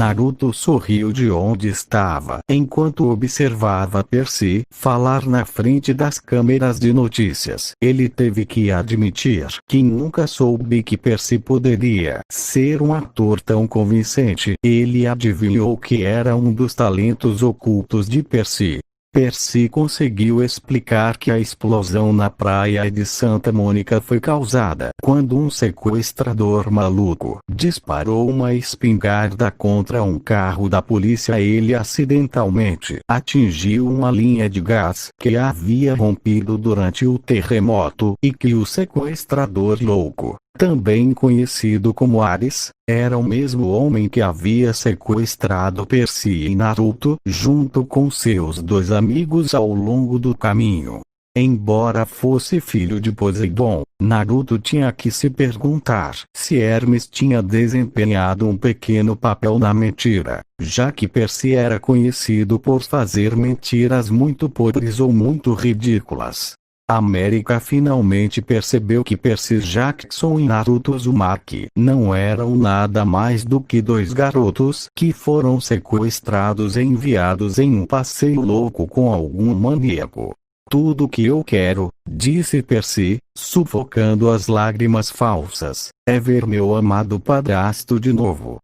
Naruto sorriu de onde estava enquanto observava Percy falar na frente das câmeras de notícias. Ele teve que admitir que nunca soube que Percy poderia ser um ator tão convincente. Ele adivinhou que era um dos talentos ocultos de Percy. Percy conseguiu explicar que a explosão na praia de Santa Mônica foi causada quando um sequestrador maluco disparou uma espingarda contra um carro da polícia. Ele acidentalmente atingiu uma linha de gás que havia rompido durante o terremoto e que o sequestrador louco, também conhecido como Ares, era o mesmo homem que havia sequestrado Percy e Naruto junto com seus dois amigos ao longo do caminho. Embora fosse filho de Poseidon, Naruto tinha que se perguntar se Hermes tinha desempenhado um pequeno papel na mentira, já que Percy era conhecido por fazer mentiras muito podres ou muito ridículas. América finalmente percebeu que Percy Jackson e Naruto Uzumaki não eram nada mais do que dois garotos que foram sequestrados e enviados em um passeio louco com algum maníaco. "Tudo que eu quero", disse Percy, sufocando as lágrimas falsas, "é ver meu amado padrasto de novo.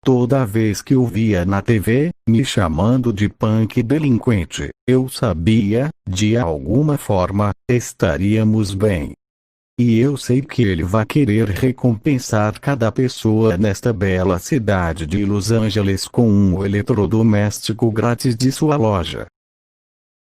Toda vez que o via na TV, me chamando de punk delinquente, eu sabia, de alguma forma, estaríamos bem. E eu sei que ele vai querer recompensar cada pessoa nesta bela cidade de Los Angeles com um eletrodoméstico grátis de sua loja."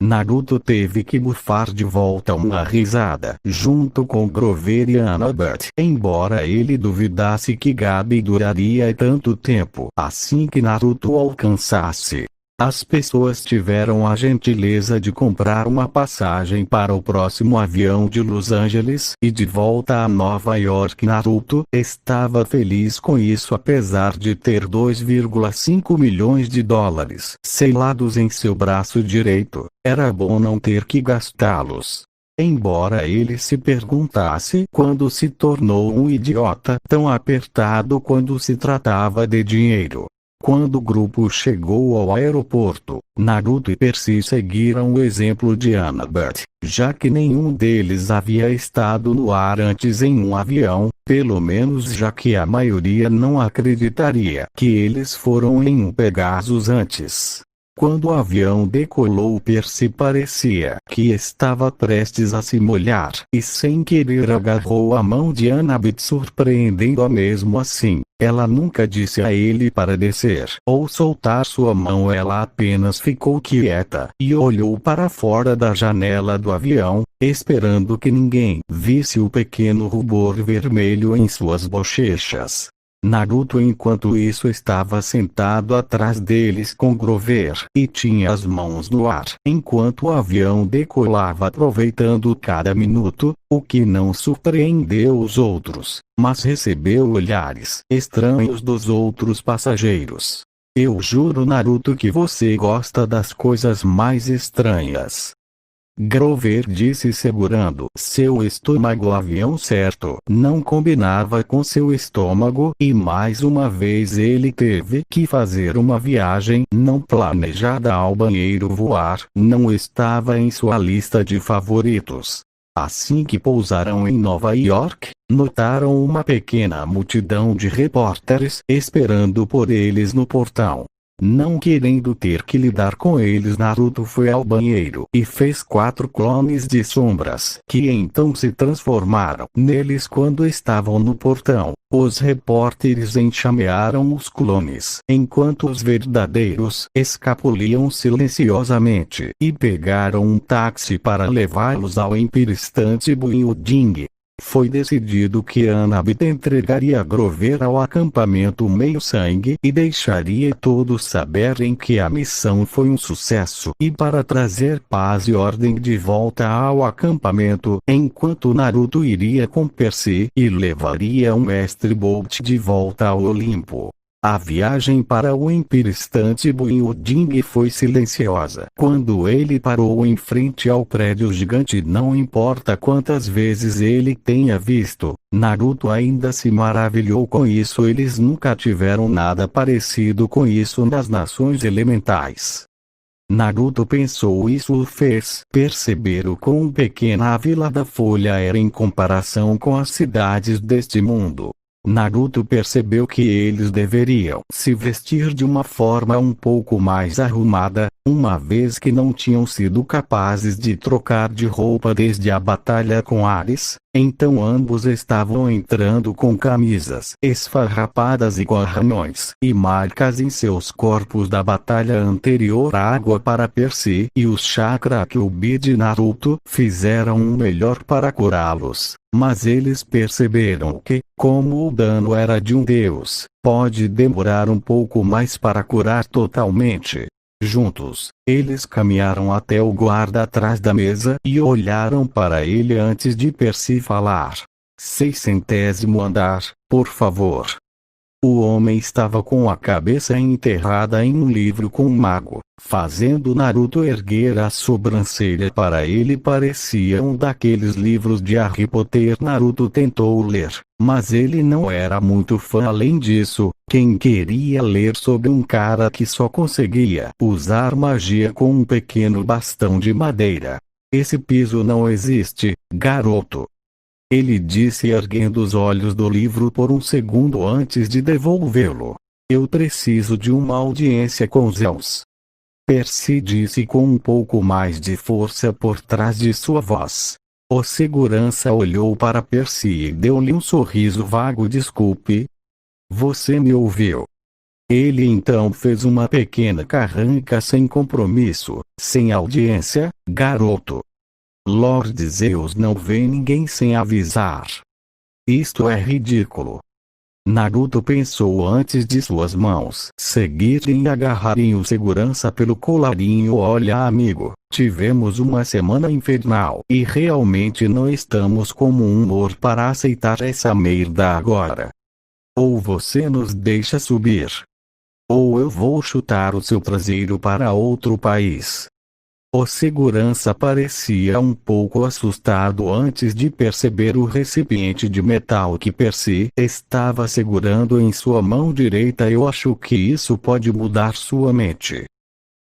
Naruto teve que bufar de volta uma risada junto com Grover e Annabeth. Embora ele duvidasse que Gabi duraria tanto tempo assim que Naruto alcançasse. As pessoas tiveram a gentileza de comprar uma passagem para o próximo avião de Los Angeles e de volta a Nova York. Naruto estava feliz com isso apesar de ter 2,5 milhões de dólares selados em seu braço direito. Era bom não ter que gastá-los. Embora ele se perguntasse quando se tornou um idiota tão apertado quando se tratava de dinheiro. Quando o grupo chegou ao aeroporto, Naruto e Percy seguiram o exemplo de Annabeth, já que nenhum deles havia estado no ar antes em um avião, pelo menos já que a maioria não acreditaria que eles foram em um Pegasus antes. Quando o avião decolou, Percy parecia que estava prestes a se molhar, e sem querer agarrou a mão de Annabeth, surpreendendo-a mesmo assim. Ela nunca disse a ele para descer ou soltar sua mão. Ela apenas ficou quieta e olhou para fora da janela do avião, esperando que ninguém visse o pequeno rubor vermelho em suas bochechas. Naruto enquanto isso estava sentado atrás deles com Grover e tinha as mãos no ar enquanto o avião decolava, aproveitando cada minuto, o que não surpreendeu os outros, mas recebeu olhares estranhos dos outros passageiros. "Eu juro, Naruto, que você gosta das coisas mais estranhas", Grover disse segurando seu estômago. O avião certo não combinava com seu estômago e mais uma vez ele teve que fazer uma viagem não planejada ao banheiro. Voar não estava em sua lista de favoritos. Assim que pousaram em Nova York, notaram uma pequena multidão de repórteres esperando por eles no portão. Não querendo ter que lidar com eles, Naruto foi ao banheiro e fez 4 clones de sombras, que então se transformaram neles quando estavam no portão. Os repórteres enxamearam os clones, enquanto os verdadeiros escapuliam silenciosamente, e pegaram um táxi para levá-los ao Empire State Building. Foi decidido que Annabeth entregaria Grover ao acampamento Meio-Sangue e deixaria todos saberem que a missão foi um sucesso, e para trazer paz e ordem de volta ao acampamento, enquanto Naruto iria com Percy e levaria o Mestre Bolt de volta ao Olimpo. A viagem para o Empire Building foi silenciosa. Quando ele parou em frente ao prédio gigante, não importa quantas vezes ele tenha visto, Naruto ainda se maravilhou com isso. Eles nunca tiveram nada parecido com isso nas nações elementais. Naruto pensou, isso o fez perceber o quão pequena a Vila da Folha era em comparação com as cidades deste mundo. Naruto percebeu que eles deveriam se vestir de uma forma um pouco mais arrumada, uma vez que não tinham sido capazes de trocar de roupa desde a batalha com Ares. Então ambos estavam entrando com camisas esfarrapadas e guarrões e marcas em seus corpos da batalha anterior. A água para Percy e os chakra Kyuubi de Naruto fizeram o melhor para curá-los, mas eles perceberam que, como o dano era de um deus, pode demorar um pouco mais para curar totalmente. Juntos, eles caminharam até o guarda atrás da mesa e olharam para ele antes de Percy falar. 600º andar, por favor. O homem estava com a cabeça enterrada em um livro com um mago, fazendo Naruto erguer a sobrancelha. Para ele parecia um daqueles livros de Harry Potter. Naruto tentou ler, mas ele não era muito fã. Além disso, quem queria ler sobre um cara que só conseguia usar magia com um pequeno bastão de madeira? Esse piso não existe, garoto. Ele disse, erguendo os olhos do livro por um segundo antes de devolvê-lo. Eu preciso de uma audiência com Zeus. Percy disse com um pouco mais de força por trás de sua voz. O segurança olhou para Percy e deu-lhe um sorriso vago. Desculpe. Você me ouviu. Ele então fez uma pequena carranca sem compromisso, sem audiência, garoto. Lord Zeus não vê ninguém sem avisar. Isto é ridículo. Naruto pensou antes de suas mãos seguirem e agarrarem o segurança pelo colarinho. Olha, amigo, tivemos uma semana infernal e realmente não estamos com humor para aceitar essa merda agora. Ou você nos deixa subir, ou eu vou chutar o seu traseiro para outro país. O segurança parecia um pouco assustado antes de perceber o recipiente de metal que Percy estava segurando em sua mão direita. Eu acho que isso pode mudar sua mente.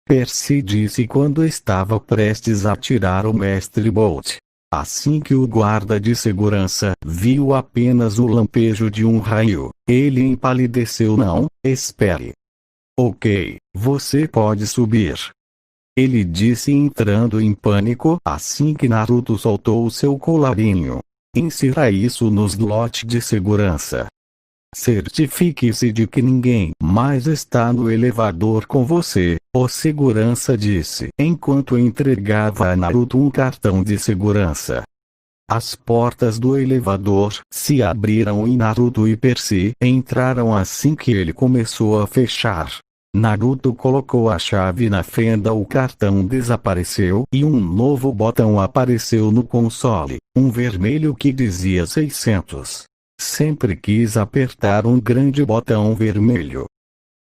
Percy disse quando estava prestes a tirar o mestre Bolt. Assim que o guarda de segurança viu apenas o lampejo de um raio, ele empalideceu. Não, espere. Ok, você pode subir. Ele disse, entrando em pânico assim que Naruto soltou o seu colarinho. Insira isso no slot de segurança. Certifique-se de que ninguém mais está no elevador com você, o segurança disse enquanto entregava a Naruto um cartão de segurança. As portas do elevador se abriram e Naruto e Percy entraram assim que ele começou a fechar. Naruto colocou a chave na fenda, o cartão desapareceu e um novo botão apareceu no console, um vermelho que dizia 600. Sempre quis apertar um grande botão vermelho.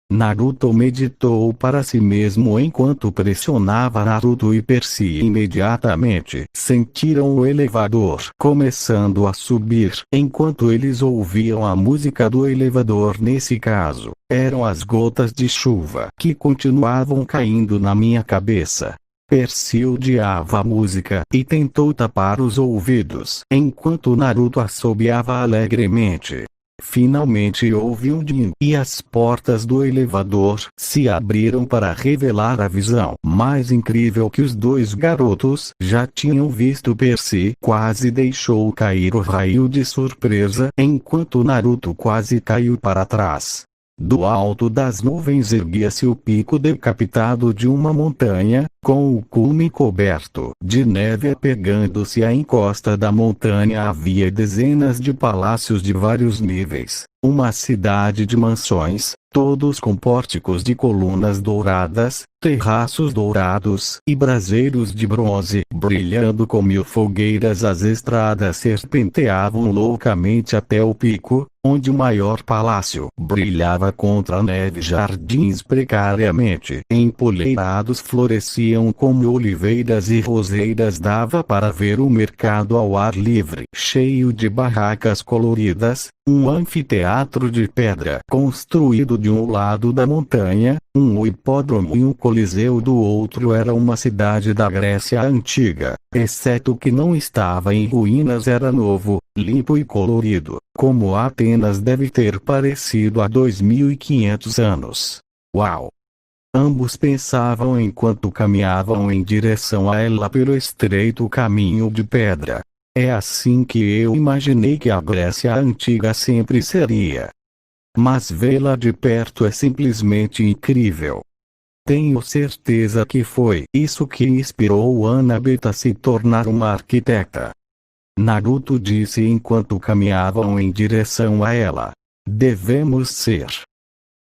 Naruto meditou para si mesmo enquanto pressionava. Naruto e Percy imediatamente sentiram o elevador começando a subir. Enquanto eles ouviam a música do elevador, nesse caso, eram as gotas de chuva que continuavam caindo na minha cabeça. Percy odiava a música e tentou tapar os ouvidos enquanto Naruto assobiava alegremente. Finalmente houve um din e as portas do elevador se abriram para revelar a visão mais incrível que os dois garotos já tinham visto. Percy quase deixou cair o raio de surpresa enquanto Naruto quase caiu para trás. Do alto das nuvens erguia-se o pico decapitado de uma montanha, com o cume coberto de neve. Pegando-se à encosta da montanha havia dezenas de palácios de vários níveis, uma cidade de mansões, todos com pórticos de colunas douradas, terraços dourados e braseiros de bronze. Brilhando como mil fogueiras, as estradas serpenteavam loucamente até o pico, onde o maior palácio brilhava contra a neve. Jardins precariamente empoleirados floresciam como oliveiras e roseiras. Dava para ver o mercado ao ar livre, cheio de barracas coloridas, um anfiteatro de pedra construído de um lado da montanha, um hipódromo e um coliseu do outro. Era uma cidade da Grécia antiga, exceto que não estava em ruínas. Era novo, limpo e colorido, como Atenas deve ter parecido há 2500 anos. Uau! Ambos pensavam enquanto caminhavam em direção a ela pelo estreito caminho de pedra. É assim que eu imaginei que a Grécia antiga sempre seria. Mas vê-la de perto é simplesmente incrível. Tenho certeza que foi isso que inspirou Annabeth a se tornar uma arquiteta. Naruto disse enquanto caminhavam em direção a ela. Devemos ser.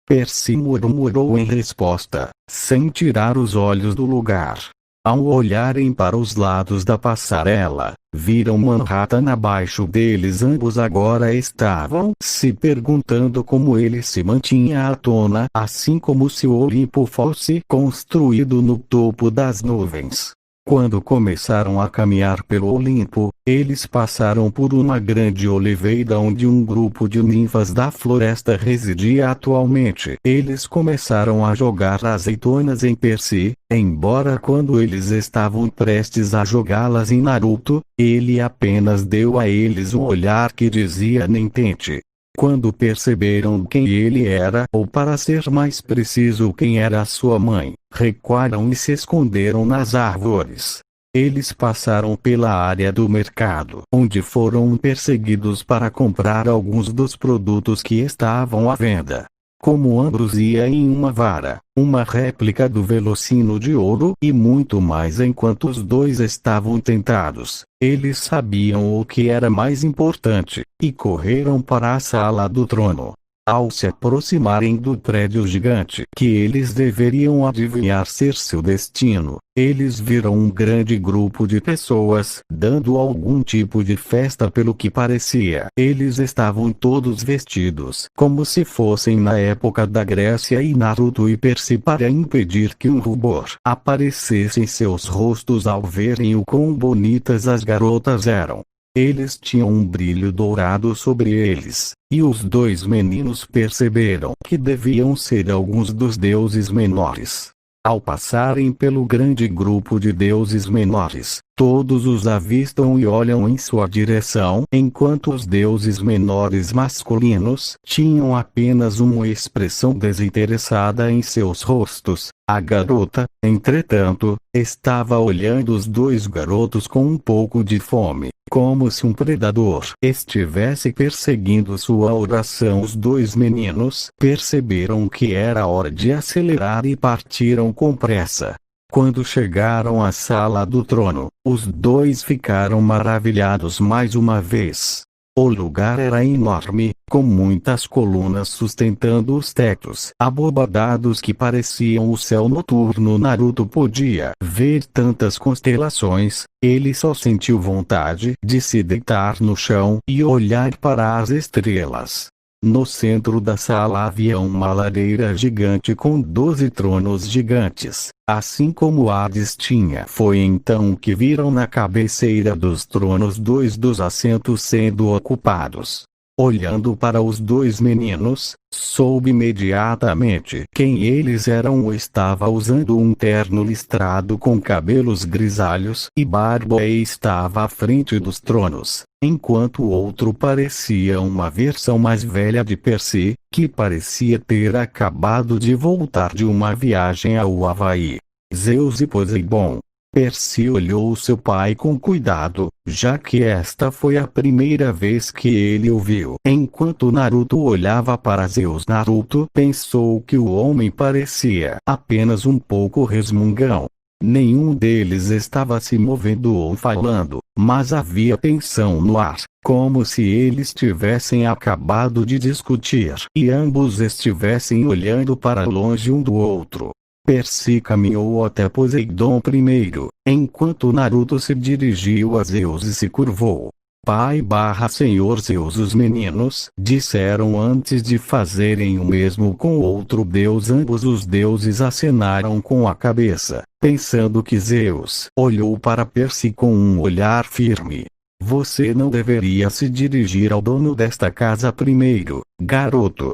Percy murmurou em resposta, sem tirar os olhos do lugar. Ao olharem para os lados da passarela, viram Manhattan abaixo deles. Ambos agora estavam se perguntando como ele se mantinha à tona, assim como se o Olimpo fosse construído no topo das nuvens. Quando começaram a caminhar pelo Olimpo, eles passaram por uma grande oliveira onde um grupo de ninfas da floresta residia atualmente. Eles começaram a jogar azeitonas em Percy, embora quando eles estavam prestes a jogá-las em Naruto, ele apenas deu a eles um olhar que dizia: nem tente. Quando perceberam quem ele era, ou para ser mais preciso quem era a sua mãe, recuaram e se esconderam nas árvores. Eles passaram pela área do mercado, onde foram perseguidos para comprar alguns dos produtos que estavam à venda, como ambrosia em uma vara, uma réplica do velocino de ouro e muito mais. Enquanto os dois estavam tentados, eles sabiam o que era mais importante, e correram para a sala do trono. Ao se aproximarem do prédio gigante que eles deveriam adivinhar ser seu destino, eles viram um grande grupo de pessoas dando algum tipo de festa. Pelo que parecia, eles estavam todos vestidos como se fossem na época da Grécia, e Naruto e Percy, para impedir que um rubor aparecesse em seus rostos ao verem o quão bonitas as garotas eram. Eles tinham um brilho dourado sobre eles, e os dois meninos perceberam que deviam ser alguns dos deuses menores. Ao passarem pelo grande grupo de deuses menores, todos os avistam e olham em sua direção, enquanto os deuses menores masculinos tinham apenas uma expressão desinteressada em seus rostos. A garota, entretanto, estava olhando os dois garotos com um pouco de fome, como se um predador estivesse perseguindo sua oração. Os dois meninos perceberam que era hora de acelerar e partiram com pressa. Quando chegaram à sala do trono, os dois ficaram maravilhados mais uma vez. O lugar era enorme, com muitas colunas sustentando os tetos abobodados que pareciam o céu noturno. Naruto podia ver tantas constelações, ele só sentiu vontade de se deitar no chão e olhar para as estrelas. No centro da sala havia uma lareira gigante com 12 tronos gigantes, assim como Hades tinha. Foi então que viram na cabeceira dos tronos dois dos assentos sendo ocupados. Olhando para os dois meninos, soube imediatamente quem eles eram. Estava usando um terno listrado com cabelos grisalhos e barba e estava à frente dos tronos, enquanto o outro parecia uma versão mais velha de Percy, que parecia ter acabado de voltar de uma viagem ao Havaí. Zeus e Poseidon. Percy olhou seu pai com cuidado, já que esta foi a primeira vez que ele o viu. Enquanto Naruto olhava para Zeus, Naruto pensou que o homem parecia apenas um pouco resmungão. Nenhum deles estava se movendo ou falando, mas havia tensão no ar, como se eles tivessem acabado de discutir e ambos estivessem olhando para longe um do outro. Percy caminhou até Poseidon primeiro, enquanto Naruto se dirigiu a Zeus e se curvou. Pai/Senhor Zeus, os meninos disseram antes de fazerem o mesmo com outro deus. Ambos os deuses acenaram com a cabeça, pensando que Zeus olhou para Percy com um olhar firme. Você não deveria se dirigir ao dono desta casa primeiro, garoto.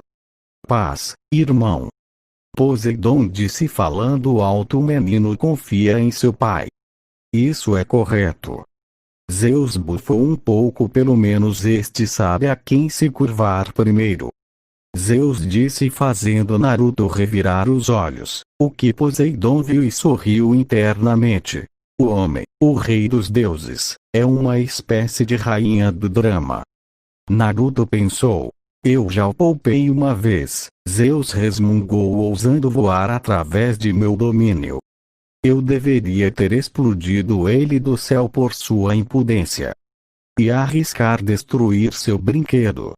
Paz, irmão. Poseidon disse falando alto. O menino confia em seu pai. Isso é correto. Zeus bufou um pouco. Pelo menos este sabe a quem se curvar primeiro. Zeus disse fazendo Naruto revirar os olhos, o que Poseidon viu e sorriu internamente. O homem, o rei dos deuses, é uma espécie de rainha do drama. Naruto pensou. Eu já o poupei uma vez. Zeus resmungou ousando voar através de meu domínio. Eu deveria ter explodido ele do céu por sua impudência. E arriscar destruir seu brinquedo.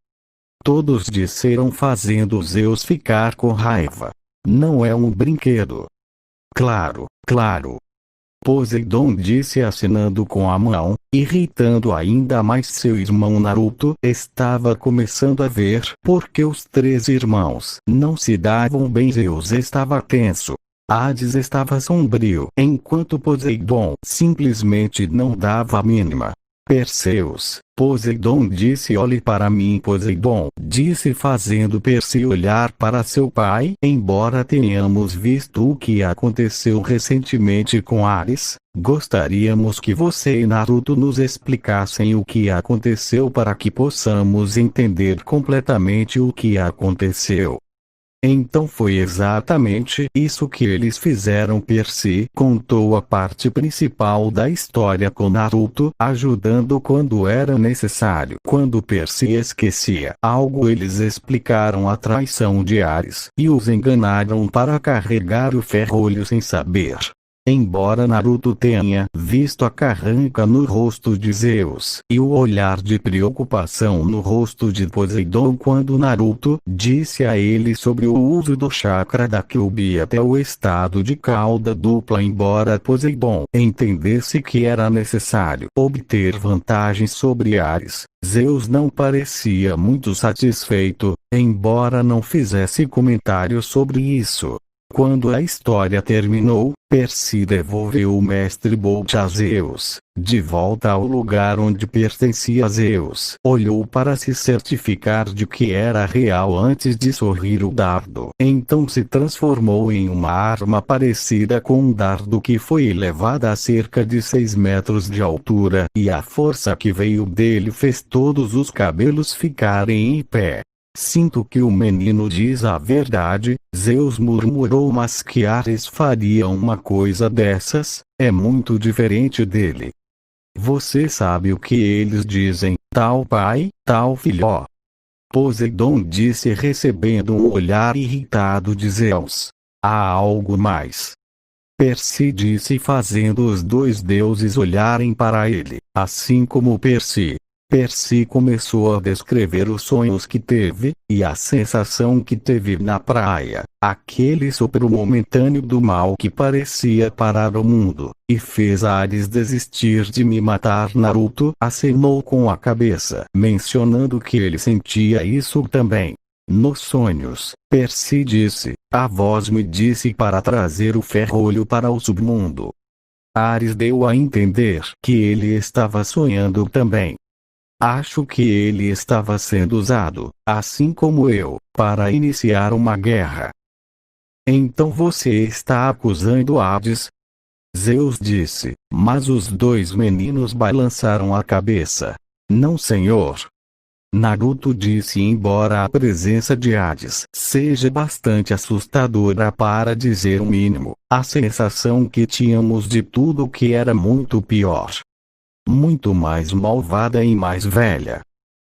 Todos disseram fazendo Zeus ficar com raiva. Não é um brinquedo. Claro, claro. Poseidon disse acenando com a mão, irritando ainda mais seu irmão. Naruto estava começando a ver porque os três irmãos não se davam bem. Zeus estava tenso. Hades estava sombrio, enquanto Poseidon simplesmente não dava a mínima. Perseus, Poseidon disse. Olhe para mim. Poseidon disse fazendo Percy olhar para seu pai. Embora tenhamos visto o que aconteceu recentemente com Ares, gostaríamos que você e Naruto nos explicassem o que aconteceu para que possamos entender completamente o que aconteceu. Então foi exatamente isso que eles fizeram. Percy contou a parte principal da história com Naruto, ajudando quando era necessário. Quando Percy esquecia algo, eles explicaram a traição de Ares e os enganaram para carregar o ferrolho sem saber. Embora Naruto tenha visto a carranca no rosto de Zeus e o olhar de preocupação no rosto de Poseidon quando Naruto disse a ele sobre o uso do chakra da Kyuubi até o estado de cauda dupla. Embora Poseidon entendesse que era necessário obter vantagem sobre Ares, Zeus não parecia muito satisfeito, embora não fizesse comentário sobre isso. Quando a história terminou, Percy devolveu o Mestre Bolt a Zeus, de volta ao lugar onde pertencia. Zeus olhou para se certificar de que era real antes de sorrir. O dardo então se transformou em uma arma parecida com um dardo que foi elevada a cerca de 6 metros de altura, e a força que veio dele fez todos os cabelos ficarem em pé. Sinto que o menino diz a verdade, Zeus murmurou. Mas que Ares faria uma coisa dessas? É muito diferente dele. Você sabe o que eles dizem, tal pai, tal filho. Poseidon disse recebendo um olhar irritado de Zeus. Há algo mais. Percy disse fazendo os dois deuses olharem para ele, assim como Percy começou a descrever os sonhos que teve, e a sensação que teve na praia, aquele sopro momentâneo do mal que parecia parar o mundo, e fez Ares desistir de me matar. Naruto acenou com a cabeça, mencionando que ele sentia isso também. Nos sonhos, Percy disse, a voz me disse para trazer o ferrolho para o submundo. Ares deu a entender que ele estava sonhando também. Acho que ele estava sendo usado, assim como eu, para iniciar uma guerra. Então você está acusando Hades? Zeus disse, mas os dois meninos balançaram a cabeça. Não, senhor. Naruto disse. Embora a presença de Hades seja bastante assustadora para dizer o mínimo, a sensação que tínhamos de tudo que era muito pior. Muito mais malvada e mais velha.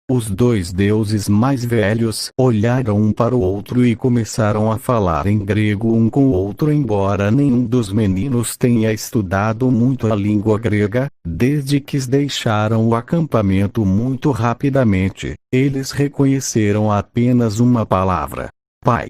Os dois deuses mais velhos olharam um para o outro e começaram a falar em grego um com o outro. Embora nenhum dos meninos tenha estudado muito a língua grega, desde que deixaram o acampamento muito rapidamente, eles reconheceram apenas uma palavra: pai.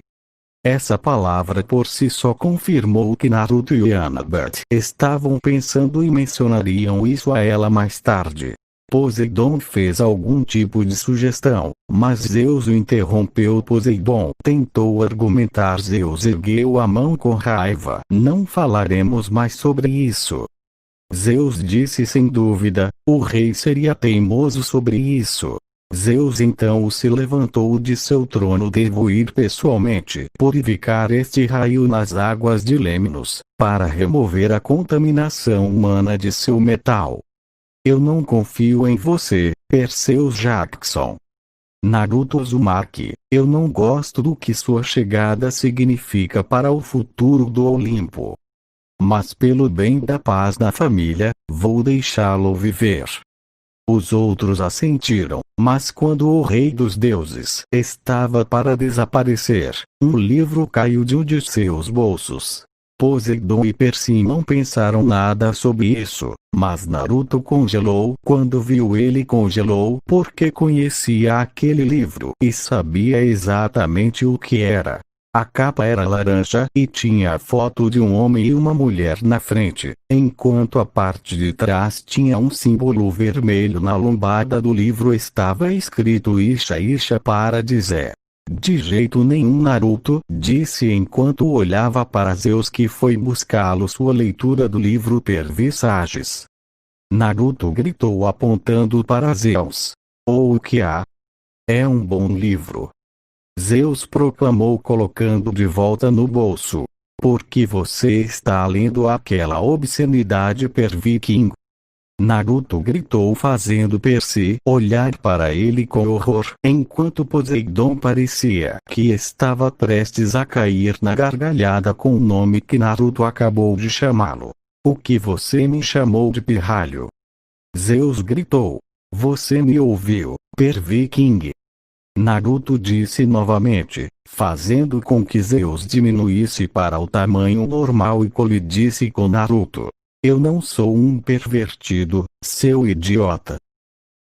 Essa palavra por si só confirmou que Naruto e Annabeth estavam pensando e mencionariam isso a ela mais tarde. Poseidon fez algum tipo de sugestão, mas Zeus o interrompeu. Poseidon tentou argumentar. Zeus ergueu a mão com raiva. Não falaremos mais sobre isso. Zeus disse sem dúvida, o rei seria teimoso sobre isso. Zeus então se levantou de seu trono. Devo ir pessoalmente purificar este raio nas águas de Lemnos, para remover a contaminação humana de seu metal. Eu não confio em você, Perseus Jackson. Naruto Uzumaki, eu não gosto do que sua chegada significa para o futuro do Olimpo. Mas pelo bem da paz da família, vou deixá-lo viver. Os outros assentiram, mas quando o rei dos deuses estava para desaparecer, um livro caiu de um de seus bolsos. Poseidon e Percy não pensaram nada sobre isso, mas Naruto congelou. Quando viu, ele congelou porque conhecia aquele livro e sabia exatamente o que era. A capa era laranja e tinha a foto de um homem e uma mulher na frente, enquanto a parte de trás tinha um símbolo vermelho. Na lombada do livro estava escrito Isha Isha para dizer: de jeito nenhum. Naruto disse enquanto olhava para Zeus, que foi buscá-lo. Sua leitura do livro Pervisages. Naruto gritou apontando para Zeus. O que há? É um bom livro. Zeus proclamou colocando de volta no bolso. Por que você está lendo aquela obscenidade, Perviking? Naruto gritou fazendo Percy olhar para ele com horror, enquanto Poseidon parecia que estava prestes a cair na gargalhada com o nome que Naruto acabou de chamá-lo. O que você me chamou de pirralho? Zeus gritou. Você me ouviu, Perviking? Naruto disse novamente, fazendo com que Zeus diminuísse para o tamanho normal e colidisse com Naruto. Eu não sou um pervertido, seu idiota.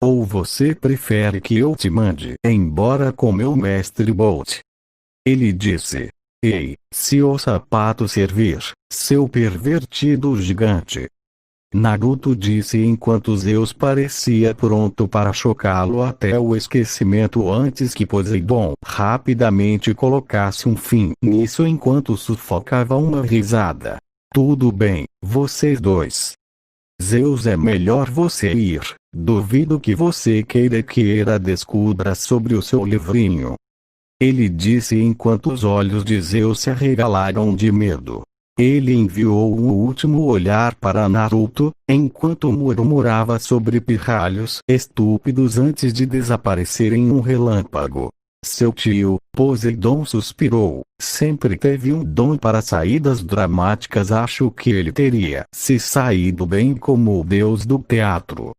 Ou você prefere que eu te mande embora com meu mestre Bolt? Ele disse. Ei, se o sapato servir, seu pervertido gigante. Naruto disse enquanto Zeus parecia pronto para chocá-lo até o esquecimento antes que Poseidon rapidamente colocasse um fim nisso enquanto sufocava uma risada. Tudo bem, vocês dois. Zeus, é melhor você ir. Duvido que você queira descubra sobre o seu livrinho. Ele disse enquanto os olhos de Zeus se arregalaram de medo. Ele enviou um último olhar para Naruto, enquanto murmurava sobre pirralhos estúpidos antes de desaparecer em um relâmpago. Seu tio, Poseidon, suspirou. Sempre teve um dom para saídas dramáticas. Acho que ele teria se saído bem como o deus do teatro.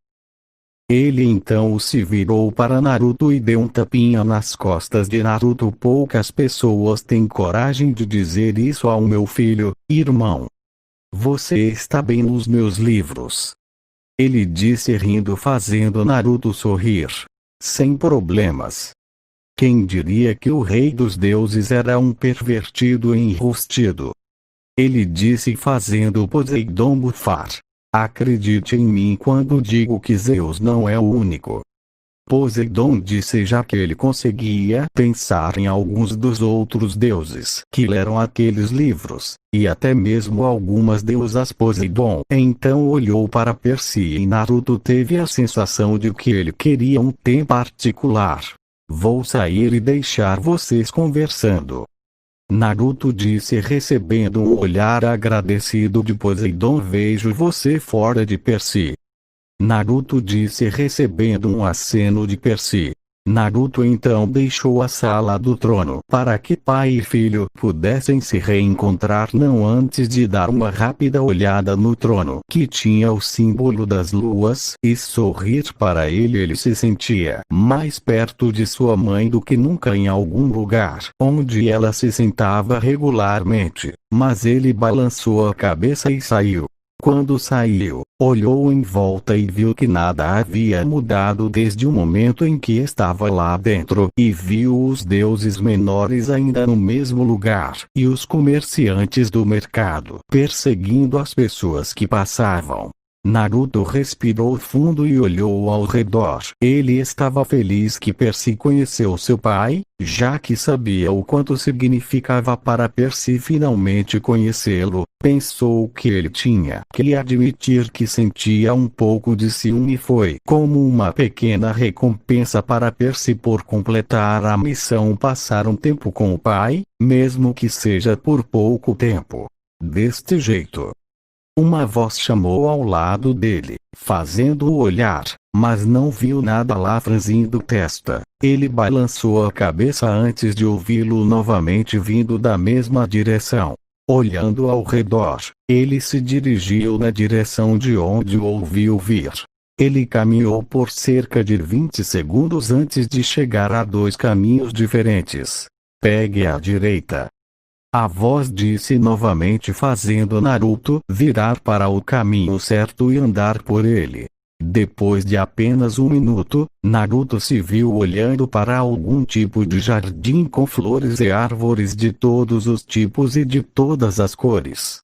Ele então se virou para Naruto e deu um tapinha nas costas de Naruto. Poucas pessoas têm coragem de dizer isso ao meu filho, irmão. Você está bem nos meus livros. Ele disse rindo, fazendo Naruto sorrir. Sem problemas. Quem diria que o rei dos deuses era um pervertido enrustido? Ele disse fazendo Poseidon bufar. Acredite em mim quando digo que Zeus não é o único. Poseidon disse, já que ele conseguia pensar em alguns dos outros deuses que leram aqueles livros, e até mesmo algumas deusas. Poseidon então olhou para Percy e Naruto teve a sensação de que ele queria um tempo particular. Vou sair e deixar vocês conversando. Naruto disse recebendo um olhar agradecido de Poseidon. Vejo você fora de Percy. Naruto disse recebendo um aceno de Percy. Naruto então deixou a sala do trono para que pai e filho pudessem se reencontrar não antes de dar uma rápida olhada no trono que tinha o símbolo das luas e sorrir para ele. Ele se sentia mais perto de sua mãe do que nunca em algum lugar onde ela se sentava regularmente, mas ele balançou a cabeça e saiu. Quando saiu, olhou em volta e viu que nada havia mudado desde o momento em que estava lá dentro, e viu os deuses menores ainda no mesmo lugar, e os comerciantes do mercado perseguindo as pessoas que passavam. Naruto respirou fundo e olhou ao redor. Ele estava feliz que Percy conheceu seu pai, já que sabia o quanto significava para Percy finalmente conhecê-lo. Pensou que ele tinha que admitir que sentia um pouco de ciúme e foi como uma pequena recompensa para Percy por completar a missão passar um tempo com o pai, mesmo que seja por pouco tempo. Deste jeito, uma voz chamou ao lado dele, fazendo-o olhar, mas não viu nada lá. Franzindo testa, ele balançou a cabeça antes de ouvi-lo novamente vindo da mesma direção. Olhando ao redor, ele se dirigiu na direção de onde o ouviu vir. Ele caminhou por cerca de 20 segundos antes de chegar a dois caminhos diferentes. Pegue à direita. A voz disse novamente, fazendo Naruto virar para o caminho certo e andar por ele. Depois de apenas um minuto, Naruto se viu olhando para algum tipo de jardim com flores e árvores de todos os tipos e de todas as cores.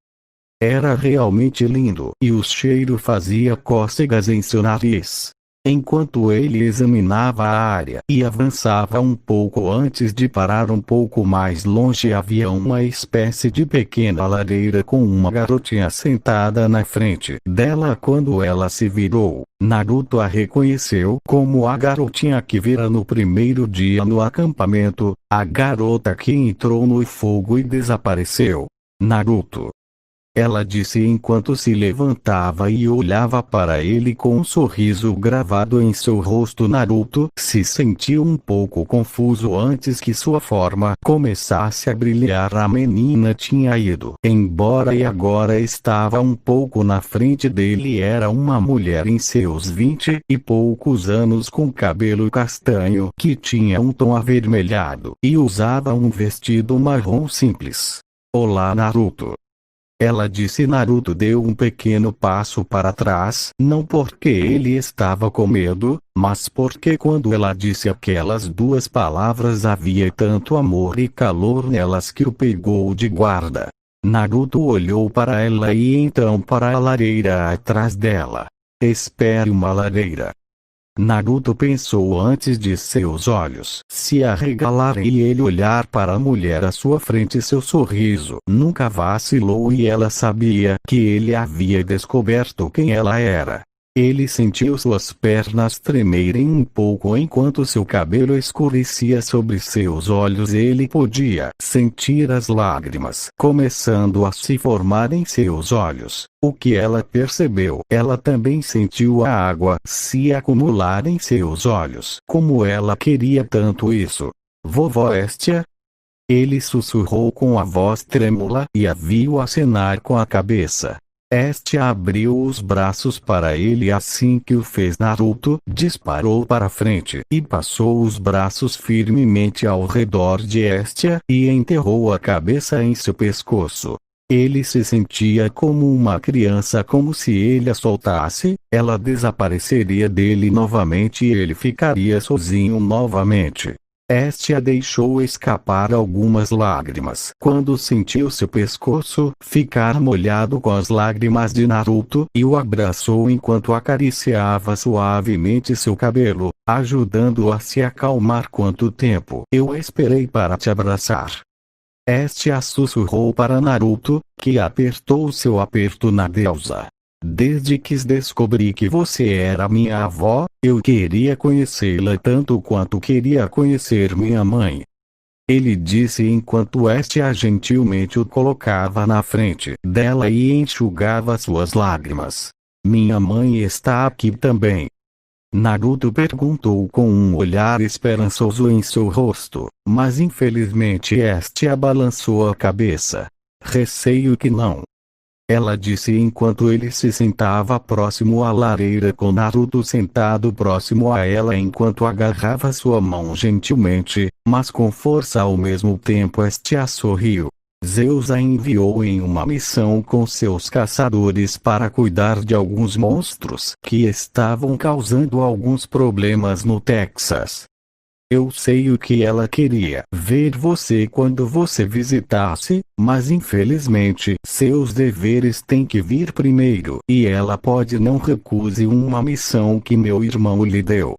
Era realmente lindo, e o cheiro fazia cócegas em seu nariz. Enquanto ele examinava a área e avançava um pouco antes de parar um pouco mais longe, havia uma espécie de pequena lareira com uma garotinha sentada na frente dela. Quando ela se virou, Naruto a reconheceu como a garotinha que vira no primeiro dia no acampamento, a garota que entrou no fogo e desapareceu. Naruto, ela disse enquanto se levantava e olhava para ele com um sorriso gravado em seu rosto. Naruto se sentiu um pouco confuso antes que sua forma começasse a brilhar. A menina tinha ido embora e agora estava um pouco na frente dele. Era uma mulher em seus 20 e poucos anos com cabelo castanho que tinha um tom avermelhado e usava um vestido marrom simples. Olá, Naruto. Ela disse. Naruto deu um pequeno passo para trás, não porque ele estava com medo, mas porque quando ela disse aquelas duas palavras havia tanto amor e calor nelas que o pegou de guarda. Naruto olhou para ela e então para a lareira atrás dela. Espere, uma lareira? Naruto pensou antes de seus olhos se arregalarem e ele olhar para a mulher à sua frente. Seu sorriso nunca vacilou e ela sabia que ele havia descoberto quem ela era. Ele sentiu suas pernas tremerem um pouco enquanto seu cabelo escurecia sobre seus olhos. Ele podia sentir as lágrimas começando a se formar em seus olhos. O que ela percebeu, ela também sentiu a água se acumular em seus olhos. Como ela queria tanto isso. Vovó Estia? Ele sussurrou com a voz trêmula e a viu acenar com a cabeça. Estia abriu os braços para ele assim que o fez. Naruto disparou para frente e passou os braços firmemente ao redor de Estia e enterrou a cabeça em seu pescoço. Ele se sentia como uma criança, como se ele a soltasse, ela desapareceria dele novamente e ele ficaria sozinho novamente. Estia deixou escapar algumas lágrimas quando sentiu seu pescoço ficar molhado com as lágrimas de Naruto e o abraçou enquanto acariciava suavemente seu cabelo, ajudando-o a se acalmar. Quanto tempo eu esperei para te abraçar? Estia sussurrou para Naruto, que apertou seu aperto na deusa. Desde que descobri que você era minha avó, eu queria conhecê-la tanto quanto queria conhecer minha mãe. Ele disse enquanto Estia gentilmente o colocava na frente dela e enxugava suas lágrimas. Minha mãe está aqui também. Naruto perguntou com um olhar esperançoso em seu rosto, mas infelizmente este balançou a cabeça. Receio que não. Ela disse enquanto ele se sentava próximo à lareira com Naruto sentado próximo a ela enquanto agarrava sua mão gentilmente, mas com força ao mesmo tempo. Este sorriu. Zeus a enviou em uma missão com seus caçadores para cuidar de alguns monstros que estavam causando alguns problemas no Texas. Eu sei o que ela queria ver você quando você visitasse, mas infelizmente seus deveres têm que vir primeiro e ela pode não recuse uma missão que meu irmão lhe deu.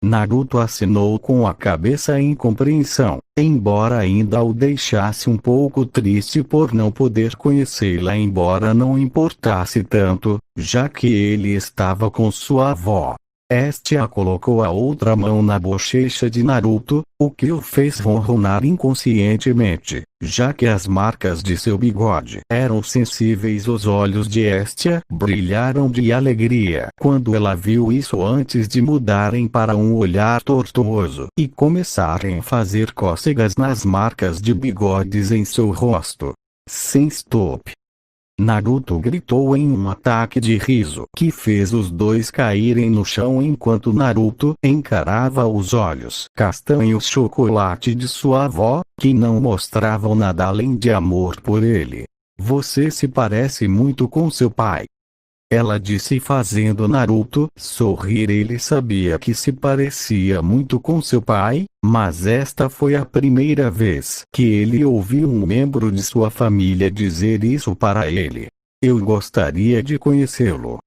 Naruto assinou com a cabeça em compreensão, embora ainda o deixasse um pouco triste por não poder conhecê-la, embora não importasse tanto, já que ele estava com sua avó. Este colocou a outra mão na bochecha de Naruto, o que o fez ronronar inconscientemente, já que as marcas de seu bigode eram sensíveis. Os olhos de Estia brilharam de alegria quando ela viu isso antes de mudarem para um olhar tortuoso e começarem a fazer cócegas nas marcas de bigodes em seu rosto. Sem stop. Naruto gritou em um ataque de riso que fez os dois caírem no chão enquanto Naruto encarava os olhos castanhos chocolate de sua avó, que não mostravam nada além de amor por ele. Você se parece muito com seu pai. Ela disse fazendo Naruto sorrir. Ele sabia que se parecia muito com seu pai, mas esta foi a primeira vez que ele ouviu um membro de sua família dizer isso para ele. Eu gostaria de conhecê-lo.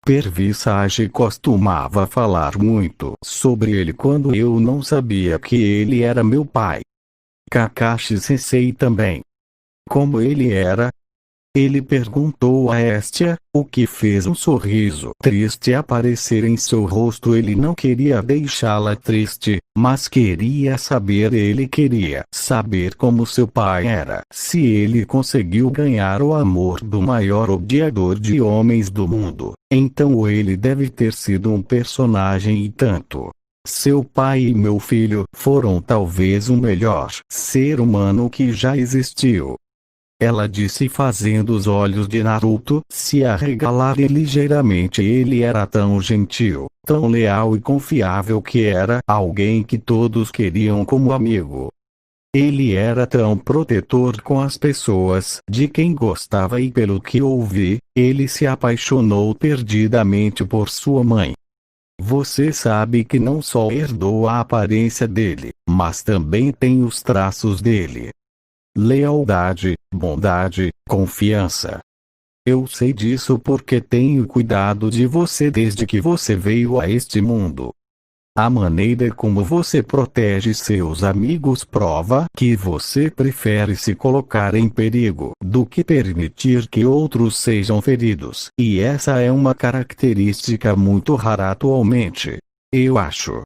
Pervy Sage costumava falar muito sobre ele quando eu não sabia que ele era meu pai. Kakashi Sensei também. Como ele era? Ele perguntou a Estia, o que fez um sorriso triste aparecer em seu rosto. Ele não queria deixá-la triste, mas queria saber. Ele queria saber como seu pai era. Se ele conseguiu ganhar o amor do maior odiador de homens do mundo, então ele deve ter sido um personagem e tanto. Seu pai e meu filho foram talvez o melhor ser humano que já existiu. Ela disse fazendo os olhos de Naruto se arregalarem ligeiramente. Ele era tão gentil, tão leal e confiável que era alguém que todos queriam como amigo. Ele era tão protetor com as pessoas de quem gostava e pelo que ouvi, ele se apaixonou perdidamente por sua mãe. Você sabe que não só herdou a aparência dele, mas também tem os traços dele. Lealdade, bondade, confiança. Eu sei disso porque tenho cuidado de você desde que você veio a este mundo. A maneira como você protege seus amigos prova que você prefere se colocar em perigo do que permitir que outros sejam feridos. E essa é uma característica muito rara atualmente, eu acho.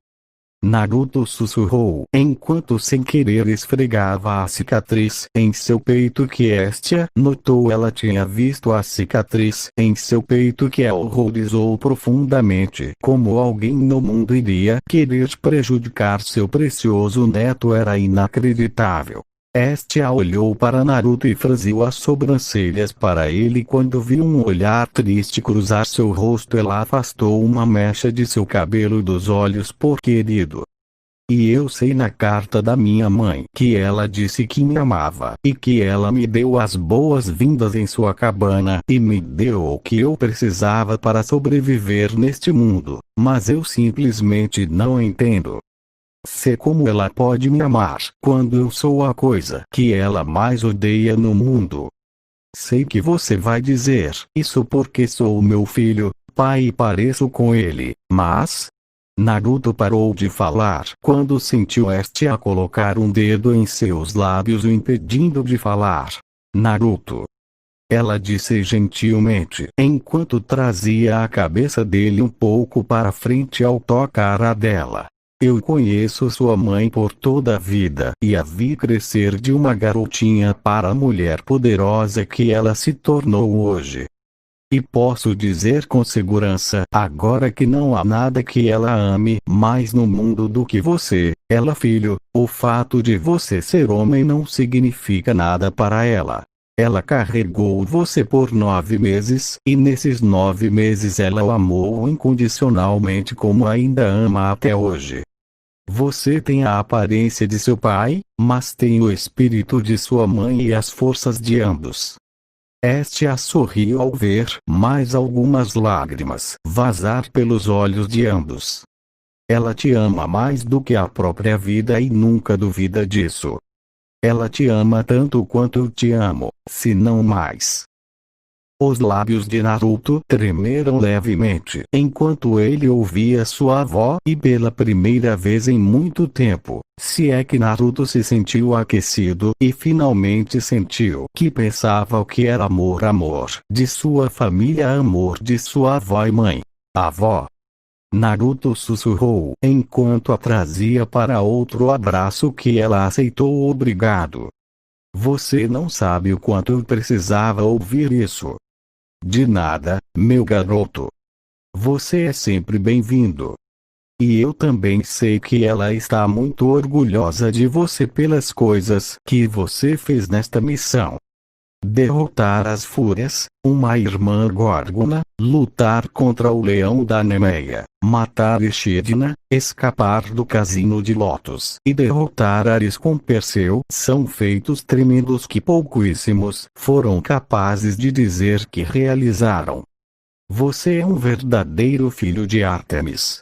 Naruto sussurrou enquanto sem querer esfregava a cicatriz em seu peito que Estia notou. Ela tinha visto a cicatriz em seu peito que a horrorizou profundamente. Como alguém no mundo iria querer prejudicar seu precioso neto? Era inacreditável. Estia olhou para Naruto e franziu as sobrancelhas para ele quando viu um olhar triste cruzar seu rosto. Ela afastou uma mecha de seu cabelo dos olhos. Por querido. E eu sei na carta da minha mãe que ela disse que me amava e que ela me deu as boas-vindas em sua cabana e me deu o que eu precisava para sobreviver neste mundo, mas eu simplesmente não entendo. Sei como ela pode me amar quando eu sou a coisa que ela mais odeia no mundo. Sei que você vai dizer isso porque sou meu filho, pai e pareço com ele, mas... Naruto parou de falar quando sentiu Estia colocar um dedo em seus lábios o impedindo de falar. Naruto. Ela disse gentilmente enquanto trazia a cabeça dele um pouco para frente ao tocar a dela. Eu conheço sua mãe por toda a vida e a vi crescer de uma garotinha para a mulher poderosa que ela se tornou hoje. E posso dizer com segurança agora que não há nada que ela ame mais no mundo do que você, ela filho. O fato de você ser homem não significa nada para ela. Ela carregou você por 9 meses, e nesses 9 meses ela o amou incondicionalmente como ainda ama até hoje. Você tem a aparência de seu pai, mas tem o espírito de sua mãe e as forças de ambos. Estia sorriu ao ver mais algumas lágrimas vazar pelos olhos de ambos. Ela te ama mais do que a própria vida e nunca duvida disso. Ela te ama tanto quanto eu te amo, se não mais. Os lábios de Naruto tremeram levemente enquanto ele ouvia sua avó, e pela primeira vez em muito tempo, se é que Naruto se sentiu aquecido e finalmente sentiu que pensava o que era amor de sua família, amor de sua avó e mãe. Avó. Naruto sussurrou enquanto a trazia para outro abraço que ela aceitou. Obrigado. Você não sabe o quanto eu precisava ouvir isso. De nada, meu garoto. Você é sempre bem-vindo. E eu também sei que ela está muito orgulhosa de você pelas coisas que você fez nesta missão. Derrotar as fúrias, uma irmã Górgona, lutar contra o leão da Nemeia, matar Echidna, escapar do casino de Lotus e derrotar Ares com Perseu são feitos tremendos que pouquíssimos foram capazes de dizer que realizaram. Você é um verdadeiro filho de Ártemis.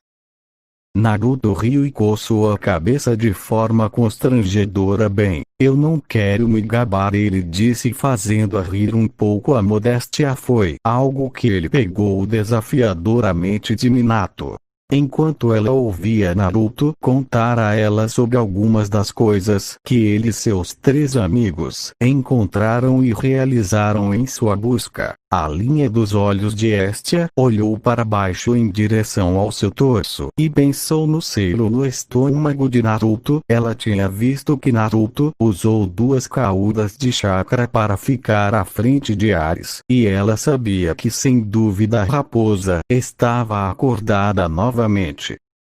Naruto riu e coçou a cabeça de forma constrangedora. Bem, eu não quero me gabar, ele disse, fazendo a rir um pouco. A modéstia foi algo que ele pegou desafiadoramente de Minato. Enquanto ela ouvia Naruto contar a ela sobre algumas das coisas que ele e seus 3 amigos encontraram e realizaram em sua busca, a linha dos olhos de Estia olhou para baixo em direção ao seu torso e pensou no selo no estômago de Naruto. Ela tinha visto que Naruto usou 2 caudas de chakra para ficar à frente de Ares, e ela sabia que sem dúvida a raposa estava acordada novamente.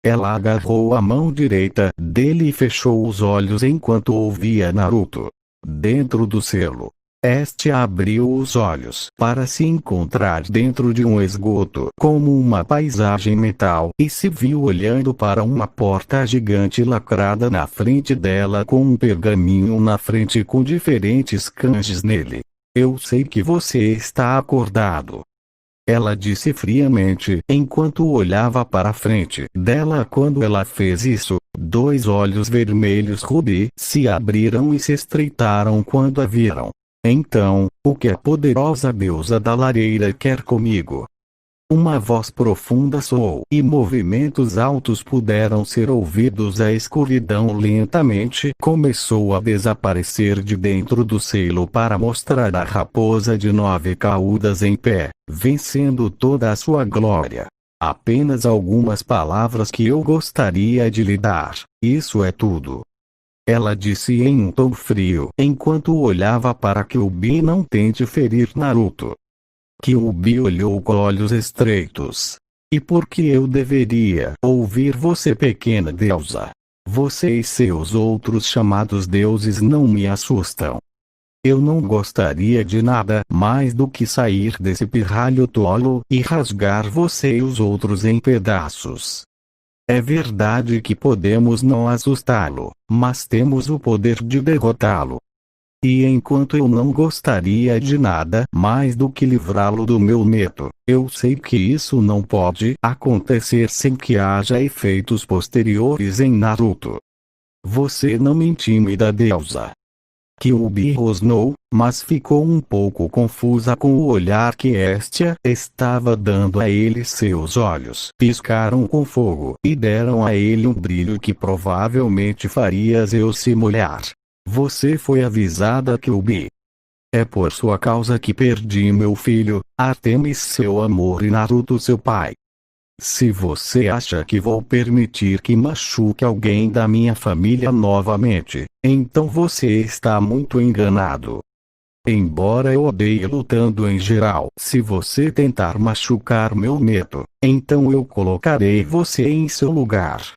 Ela agarrou a mão direita dele e fechou os olhos enquanto ouvia Naruto. Dentro do selo, Estia abriu os olhos para se encontrar dentro de um esgoto como uma paisagem mental e se viu olhando para uma porta gigante lacrada na frente dela com um pergaminho na frente com diferentes kanjis nele. Eu sei que você está acordado. Ela disse friamente enquanto olhava para a frente dela. Quando ela fez isso, 2 olhos vermelhos rubi se abriram e se estreitaram quando a viram. Então, o que a poderosa deusa da lareira quer comigo? Uma voz profunda soou e movimentos altos puderam ser ouvidos. A escuridão lentamente começou a desaparecer de dentro do selo para mostrar a raposa de 9 caudas em pé, vencendo toda a sua glória. Apenas algumas palavras que eu gostaria de lhe dar, isso é tudo. Ela disse em um tom frio enquanto olhava para Kyuubi. Não tente ferir Naruto. Kyuubi olhou com olhos estreitos. E por que eu deveria ouvir você, pequena deusa? Você e seus outros chamados deuses não me assustam. Eu não gostaria de nada mais do que sair desse pirralho tolo e rasgar você e os outros em pedaços. É verdade que podemos não assustá-lo, mas temos o poder de derrotá-lo. E enquanto eu não gostaria de nada mais do que livrá-lo do meu medo, eu sei que isso não pode acontecer sem que haja efeitos posteriores em Naruto. Você não me intimida, deusa. Kyuubi rosnou, mas ficou um pouco confusa com o olhar que Estia estava dando a ele. Seus olhos piscaram com fogo e deram a ele um brilho que provavelmente faria Zeus se molhar. Você foi avisada, Kyuubi. É por sua causa que perdi meu filho, Ártemis seu amor e Naruto seu pai. Se você acha que vou permitir que machuque alguém da minha família novamente, então você está muito enganado. Embora eu odeie lutando em geral, se você tentar machucar meu neto, então eu colocarei você em seu lugar.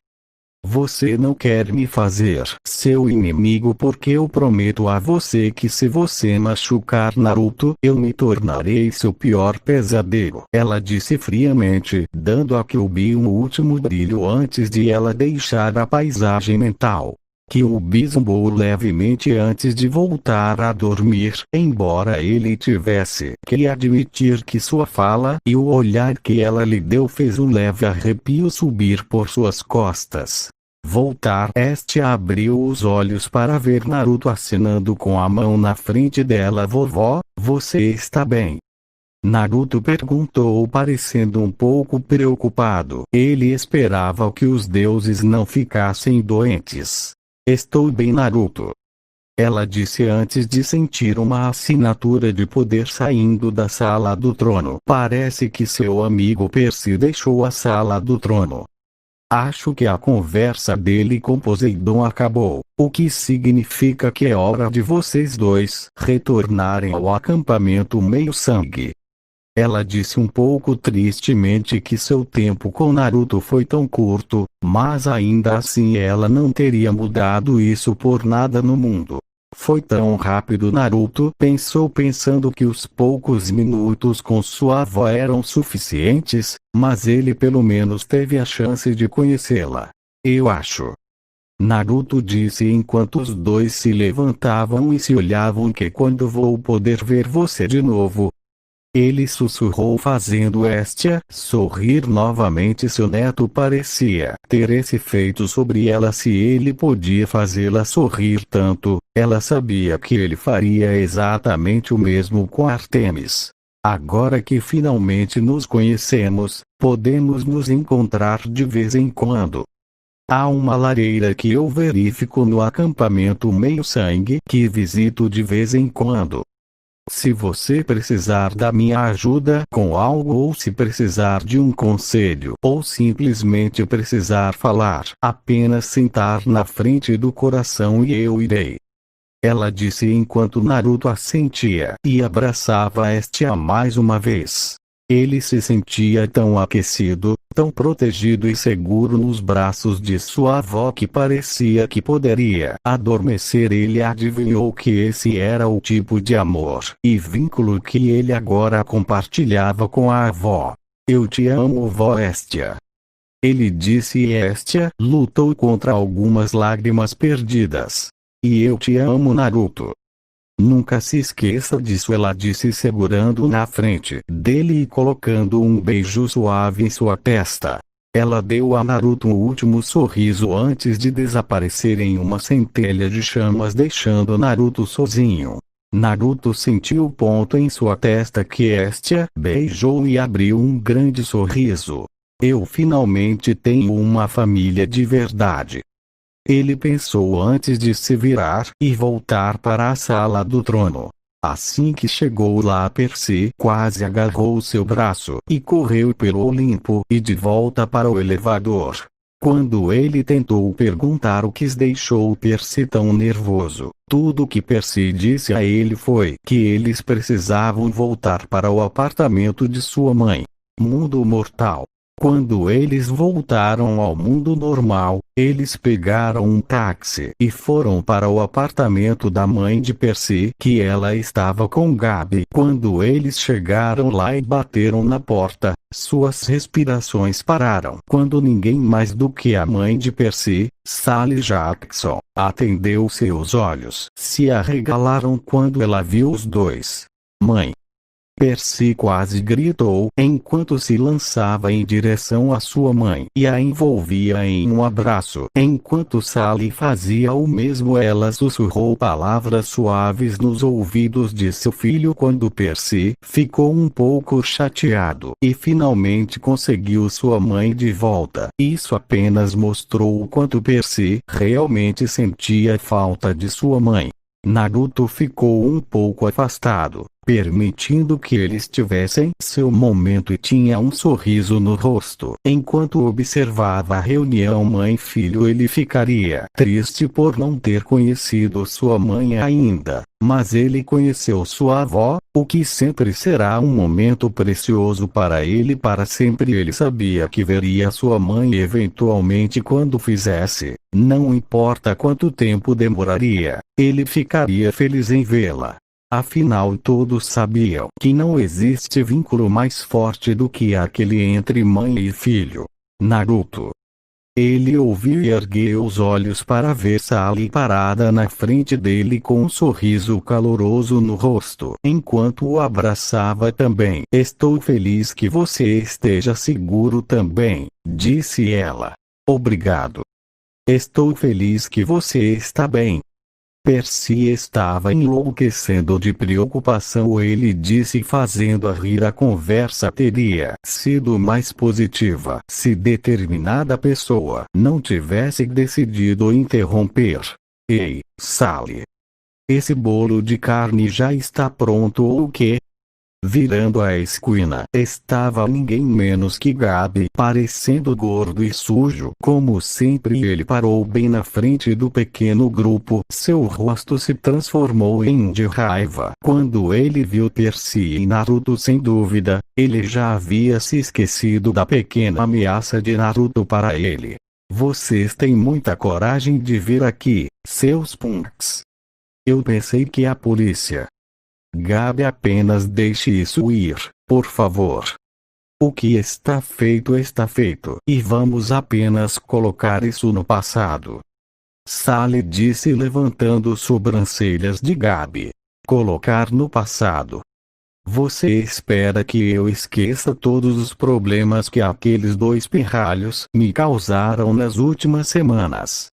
Você não quer me fazer seu inimigo porque eu prometo a você que se você machucar Naruto, eu me tornarei seu pior pesadelo. Ela disse friamente, dando a Kyuubi um último brilho antes de ela deixar a paisagem mental. Kyuubi zumbou levemente antes de voltar a dormir, embora ele tivesse que admitir que sua fala e o olhar que ela lhe deu fez um leve arrepio subir por suas costas. Este abriu os olhos para ver Naruto acenando com a mão na frente dela. Vovó, você está bem? Naruto perguntou parecendo um pouco preocupado. Ele esperava que os deuses não ficassem doentes. Estou bem, Naruto. Ela disse antes de sentir uma assinatura de poder saindo da sala do trono. Parece que seu amigo Percy deixou a sala do trono. Acho que a conversa dele com Poseidon acabou, o que significa que é hora de vocês dois retornarem ao acampamento meio-sangue. Ela disse um pouco tristemente que seu tempo com Naruto foi tão curto, mas ainda assim ela não teria mudado isso por nada no mundo. Foi tão rápido. Naruto pensou pensando que os poucos minutos com sua avó eram suficientes, mas ele pelo menos teve a chance de conhecê-la. Eu acho. Naruto disse enquanto os dois se levantavam e se olhavam que quando vou poder ver você de novo? Ele sussurrou fazendo Estia sorrir novamente. Seu neto parecia ter esse efeito sobre ela. Se ele podia fazê-la sorrir tanto, ela sabia que ele faria exatamente o mesmo com Artemis. Agora que finalmente nos conhecemos, podemos nos encontrar de vez em quando. Há uma lareira que eu verifico no acampamento meio-sangue que visito de vez em quando. Se você precisar da minha ajuda com algo ou se precisar de um conselho ou simplesmente precisar falar, apenas sentar na frente do coração e eu irei. Ela disse enquanto Naruto assentia e abraçava Estia mais uma vez. Ele se sentia tão aquecido, tão protegido e seguro nos braços de sua avó que parecia que poderia adormecer. Ele adivinhou que esse era o tipo de amor e vínculo que ele agora compartilhava com a avó. Eu te amo, vó Estia. Ele disse e Estia lutou contra algumas lágrimas perdidas. E eu te amo, Naruto. Nunca se esqueça disso, ela disse segurando na frente dele e colocando um beijo suave em sua testa. Ela deu a Naruto um último sorriso antes de desaparecer em uma centelha de chamas, deixando Naruto sozinho. Naruto sentiu o ponto em sua testa que Estia beijou e abriu um grande sorriso. Eu finalmente tenho uma família de verdade. Ele pensou antes de se virar e voltar para a sala do trono. Assim que chegou lá, Percy quase agarrou seu braço e correu pelo Olimpo e de volta para o elevador. Quando ele tentou perguntar o que deixou Percy tão nervoso, tudo que Percy disse a ele foi que eles precisavam voltar para o apartamento de sua mãe. Mundo mortal. Quando eles voltaram ao mundo normal, eles pegaram um táxi e foram para o apartamento da mãe de Percy, que ela estava com Gabi. Quando eles chegaram lá e bateram na porta, suas respirações pararam quando ninguém mais do que a mãe de Percy, Sally Jackson, atendeu. Seus olhos se arregalaram quando ela viu os dois. Mãe! Percy quase gritou enquanto se lançava em direção à sua mãe e a envolvia em um abraço. Enquanto Sally fazia o mesmo, ela sussurrou palavras suaves nos ouvidos de seu filho quando Percy ficou um pouco chateado e finalmente conseguiu sua mãe de volta. Isso apenas mostrou o quanto Percy realmente sentia falta de sua mãe. Naruto ficou um pouco afastado. permitindo que eles tivessem seu momento, e tinha um sorriso no rosto. Enquanto observava a reunião mãe-filho, ele ficaria triste por não ter conhecido sua mãe ainda, mas ele conheceu sua avó, o que sempre será um momento precioso para ele para sempre. Ele sabia que veria sua mãe eventualmente quando fizesse, não importa quanto tempo demoraria, ele ficaria feliz em vê-la. Afinal, todos sabiam que não existe vínculo mais forte do que aquele entre mãe e filho. Naruto. Ele ouviu e ergueu os olhos para ver Sally parada na frente dele com um sorriso caloroso no rosto, enquanto o abraçava também. Estou feliz que você esteja seguro também, disse ela. Obrigado. Estou feliz que você está bem. Percy estava enlouquecendo de preocupação. Ele disse, fazendo-a rir. A conversa teria sido mais positiva se determinada pessoa não tivesse decidido interromper. Ei, Sally! Esse bolo de carne já está pronto ou o quê? Virando a esquina, estava ninguém menos que Gabi, parecendo gordo e sujo. Como sempre, ele parou bem na frente do pequeno grupo. Seu rosto se transformou em de raiva quando ele viu Percy e Naruto. Sem dúvida, ele já havia se esquecido da pequena ameaça de Naruto para ele. Vocês têm muita coragem de vir aqui, seus punks. Eu pensei que a polícia... Gabi, apenas deixe isso ir, por favor. O que está feito, e vamos apenas colocar isso no passado. Sally disse, levantando sobrancelhas de Gabi. Colocar no passado? Você espera que eu esqueça todos os problemas que aqueles dois pirralhos me causaram nas últimas semanas?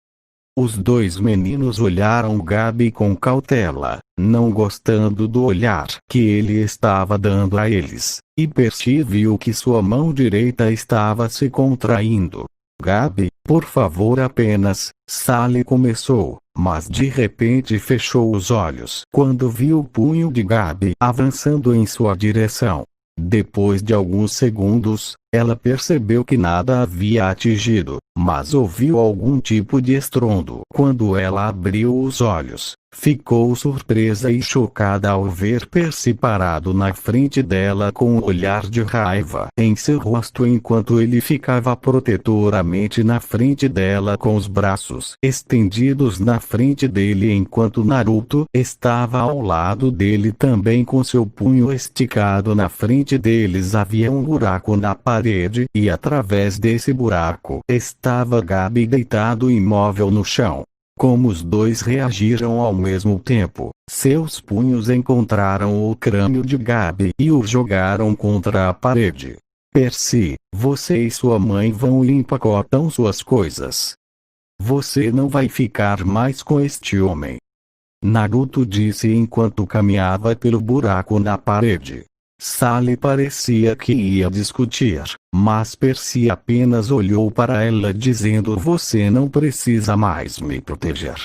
Os dois meninos olharam Gabi com cautela, não gostando do olhar que ele estava dando a eles, e Percy viu que sua mão direita estava se contraindo. Gabi, por favor, apenas... Sally começou, mas de repente fechou os olhos quando viu o punho de Gabi avançando em sua direção. Depois de alguns segundos, ela percebeu que nada havia atingido, mas ouviu algum tipo de estrondo. Quando ela abriu os olhos, ficou surpresa e chocada ao ver Percy parado na frente dela com um olhar de raiva em seu rosto, enquanto ele ficava protetoramente na frente dela com os braços estendidos na frente dele, enquanto Naruto estava ao lado dele também com seu punho esticado na frente deles. Havia um buraco na parede, e através desse buraco estava Gabi deitado imóvel no chão. Como os dois reagiram ao mesmo tempo, seus punhos encontraram o crânio de Gabi e o jogaram contra a parede. Percy, você e sua mãe vão e empacotam suas coisas. Você não vai ficar mais com este homem. Naruto disse enquanto caminhava pelo buraco na parede. Sally parecia que ia discutir, mas Percy apenas olhou para ela dizendo: você não precisa mais me proteger.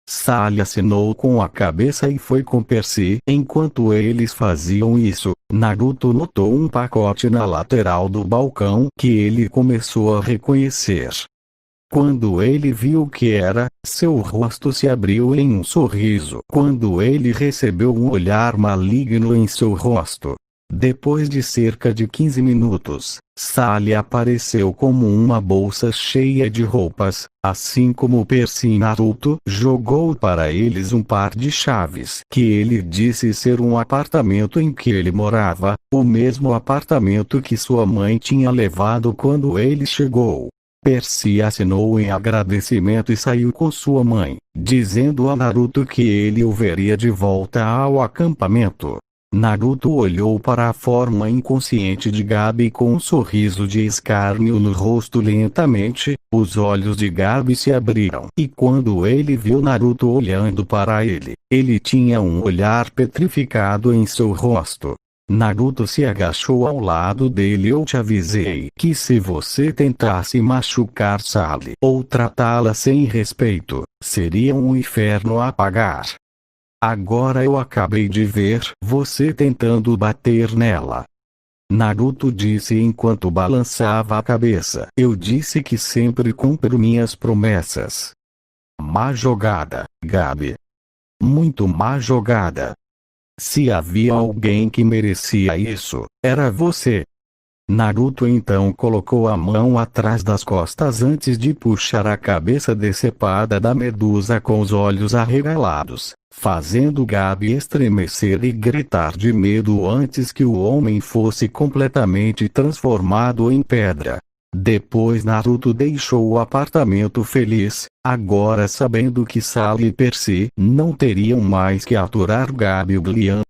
Sally acenou com a cabeça e foi com Percy. Enquanto eles faziam isso, Naruto notou um pacote na lateral do balcão que ele começou a reconhecer. Quando ele viu o que era, seu rosto se abriu em um sorriso. Quando ele recebeu um olhar maligno em seu rosto. Depois de cerca de 15 minutos, Sally apareceu como uma bolsa cheia de roupas, assim como Percy. E Naruto jogou para eles um par de chaves que ele disse ser um apartamento em que ele morava, o mesmo apartamento que sua mãe tinha levado quando ele chegou. Percy assinou em agradecimento e saiu com sua mãe, dizendo a Naruto que ele o veria de volta ao acampamento. Naruto olhou para a forma inconsciente de Gabi com um sorriso de escárnio no rosto. Lentamente, os olhos de Gabi se abriram, e quando ele viu Naruto olhando para ele, ele tinha um olhar petrificado em seu rosto. Naruto se agachou ao lado dele. Eu te avisei que se você tentasse machucar Sally ou tratá-la sem respeito, seria um inferno a pagar. Agora eu acabei de ver você tentando bater nela. Naruto disse enquanto balançava a cabeça. Eu disse que sempre cumpro minhas promessas. Má jogada, Gabi. Muito má jogada. Se havia alguém que merecia isso, era você. Naruto então colocou a mão atrás das costas antes de puxar a cabeça decepada da medusa com os olhos arregalados, fazendo Gabi estremecer e gritar de medo antes que o homem fosse completamente transformado em pedra. Depois Naruto deixou o apartamento feliz, agora sabendo que Sally e Percy não teriam mais que aturar Gabi Glian